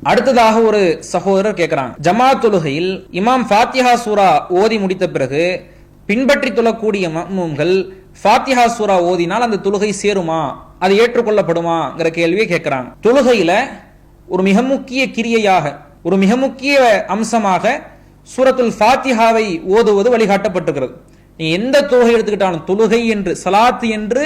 அடுத்ததாக ஒரு சகோதரர் கேட்கிறாங்க, ஜமாத் தொழுகையில் இமாம் ஃபாத்திஹா சூரா ஓதி முடித்த பிறகு பின்பற்றி தொழக்கூடிய மஅ்மூம்கள் ஃபாத்திஹா சூரா ஓதினால் அந்த தொழுகை சேருமா, அது ஏற்றுக்கொள்ளப்படுமாங்கிற கேள்வியை கேட்கிறாங்க. தொழுகையில ஒரு மிக முக்கிய கிரியையாக, ஒரு மிக முக்கிய அம்சமாக சூரத்துல் ஃபாத்திஹாவை ஓதுவது வழிகாட்டப்பட்டிருக்கிறது. நீ எந்த தொழுகை எடுத்துக்கிட்டாலும் தொழுகை என்று சலாத்து என்று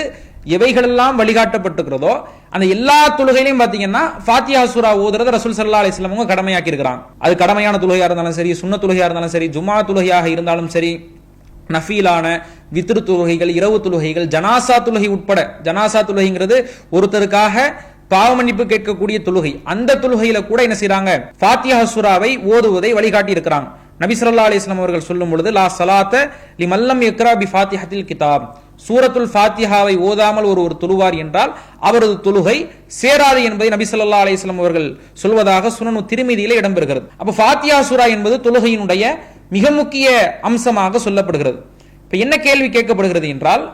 எவைகளெல்லாம் வழிகாட்டப்பட்டிருக்கிறதோ அந்த எல்லா தொழுகையிலையும் பாத்தீங்கன்னா ஃபாத்திஹா சூரா ஓதுறது ரசூல் ஸல்லல்லாஹு அலைஹி வஸல்லம் கடமையாக்கி இருக்கிறாங்க. அது கடமையான தொழுகையா இருந்தாலும் சரி, சுன்னத் தொழுகையா இருந்தாலும் சரி, ஜும்மா தொழுகையாக இருந்தாலும் சரி, நஃபீலான வித்ரு தொழுகைகள், இரவு தொழுகைகள், ஜனாசா தொழுகை உட்பட. ஜனாசா தொழுகைங்கிறது ஒருத்தருக்காக பாவ மன்னிப்பு கேட்கக்கூடிய தொழுகை. அந்த தொழுகையில கூட என்ன செய்யறாங்க, ஃபாத்திஹா சூராவை ஓதுவதை வழிகாட்டி இருக்கிறாங்க. நபி ஸல்லல்லாஹு அலைஹி வஸல்லம் அவர்கள் சொல்லும் பொழுது, லா ஸலாத்த லிமல்லம் யக்ரா பி ஃபாத்திஹத்தில் கிதாப், சூரத்துல் ஃபாத்திஹாவை ஓதாமல் ஒருவர் தொழுவார் என்றால் அவரது தொழுகை சேராது என்பதை நபி ஸல்லல்லாஹு அலைஹி வஸல்லம் அவர்கள் சொல்வதாக சுனனு திர்மிதியிலே இடம்பெறுகிறது. அப்ப ஃபாத்திஹா சூரா என்பது தொழுகையினுடைய மிக முக்கிய அம்சமாக சொல்லப்படுகிறது. இப்ப என்ன கேள்வி கேட்கப்படுகிறது என்றால்,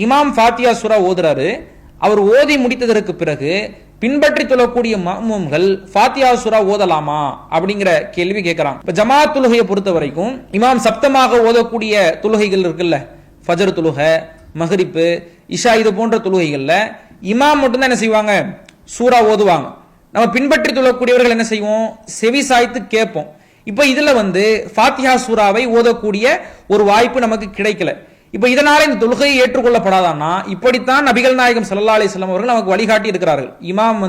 இமாம் ஃபாத்திஹா சூரா ஓதுறாரு, அவர் ஓதி முடித்ததற்கு பிறகு பின்பற்றி தொழக்கூடிய மஅ்மூம்கள் ஃபாத்திஹா சூரா ஓதலாமா அப்படிங்கிற கேள்வி கேட்கிறாங்க. இப்ப ஜமாத் தொழுகையை பொறுத்த வரைக்கும் இமாம் சப்தமாக ஓதக்கூடிய தொழுகைகள் இருக்குல்ல, ஃபஜர் தொழுகை, மக்ரிப், இஷா, இது போன்ற தொழுகைகள்ல இமாம் மட்டும் தான் என்ன செய்வாங்க, சூரா ஓதுவாங்க. நம்ம பின்பற்றி தொழக்கூடியவர்கள் என்ன செய்வோம், செவி சாய்த்து கேட்போம். இப்ப இதுல ஃபாத்திஹா சூராவை ஓதக்கூடிய ஒரு வாய்ப்பு நமக்கு கிடைக்கல. இப்ப இதனால இந்த தொழுகையை ஏற்றுக்கொள்ளப்படாதான்னா, இப்படித்தான் நபிகள் நாயகம் ஸல்லல்லாஹு அலைஹி வஸல்லம் அவர்கள் நமக்கு வழிகாட்டி இருக்கிறார்கள். இமாம்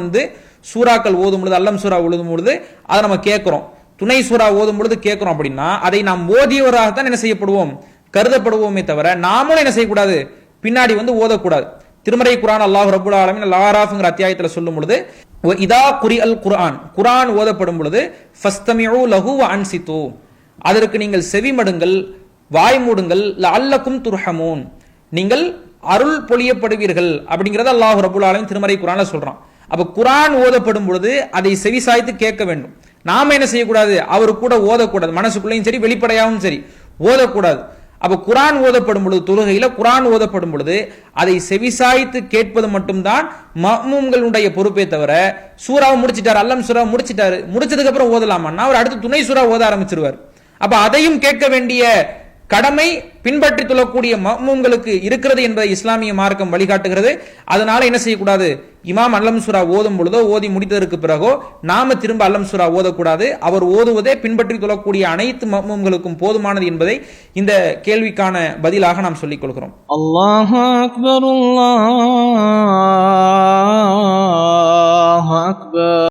சூறாக்கள் ஓதும் பொழுது, அல்லம் சூரா ஓதும் பொழுது அதை நம்ம கேட்கிறோம், துணை சூரா ஓதும் பொழுது கேட்கிறோம் அப்படின்னா அதை நாம் ஓதியவராகத்தான் என்ன செய்யப்படுவோம், கருதப்படுவோமே தவிர நாமளும் என்ன செய்யக்கூடாது, பின்னாடி ஓதக்கூடாது. திருமறை குர்ஆன் அல்லாஹ் ரப்பல் ஆலமீன் அல்-ஆராஃப்ங்கிற அத்தியாயத்தில் சொல்லும் பொழுது, இதா குரிஅல் குர்ஆன், குர்ஆன் ஓதப்படும் பொழுது ஃபஸ்தமிஉ லஹு வ அன்சிது, அதற்கு நீங்கள் செவிமடுங்கள், வாய் மூடுங்கள், லஅல்லக்கும் துர்ஹமூன், நீங்கள் அருள் பொழியப்படுவீர்கள் அப்படிங்கறத அல்லாஹ் ரப்பல் ஆலமீன் திருமறை குர்ஆன்ல சொல்றான். அப்ப குர்ஆன் ஓதப்படும் பொழுது அதை செவிசாய்த்து கேட்க வேண்டும். நாம என்ன செய்யக்கூடாது, அவர் கூட ஓதக்கூடாது, மனசுக்குள்ளேயும் சரி வெளிப்படையாகவும் சரி ஓதக்கூடாது. அப்ப குர்ஆன் ஓதப்படும் பொழுது, தொழுகையில குர்ஆன் ஓதப்படும் பொழுது அதை செவிசாய்த்து கேட்பது மட்டும்தான் மஅ்மூம்களுடைய பொறுப்பே தவிர, சூராவை முடிச்சிட்டார், அல்லம் சூரா முடிச்சிட்டாரு, முடிச்சதுக்கு அப்புறம் ஓதலாமான்னா அவர் அடுத்து துணை சூரா ஓத ஆரம்பிச்சிருவார். அப்ப அதையும் கேட்க வேண்டிய கடமை பின்பற்றி தொழக்கூடிய மஅ்மூம்களுக்கு இருக்கிறது என்பதை இஸ்லாமிய மார்க்கம் வழிகாட்டுகிறது. அதனால என்ன செய்யக்கூடாது, இமாம் அல்லம் சூரா ஓதும் பொழுதோ ஓதி முடித்ததற்கு பிறகோ நாம திரும்ப அல்லம் சூரா ஓதக்கூடாது. அவர் ஓதுவதே பின்பற்றி தொழக்கூடிய அனைத்து மஅ்மூம்களுக்கும் போதுமானது என்பதை இந்த கேள்விக்கான பதிலாக நாம் சொல்லிக் கொள்கிறோம். அல்லாஹு அக்பர், அல்லாஹு அக்பர்.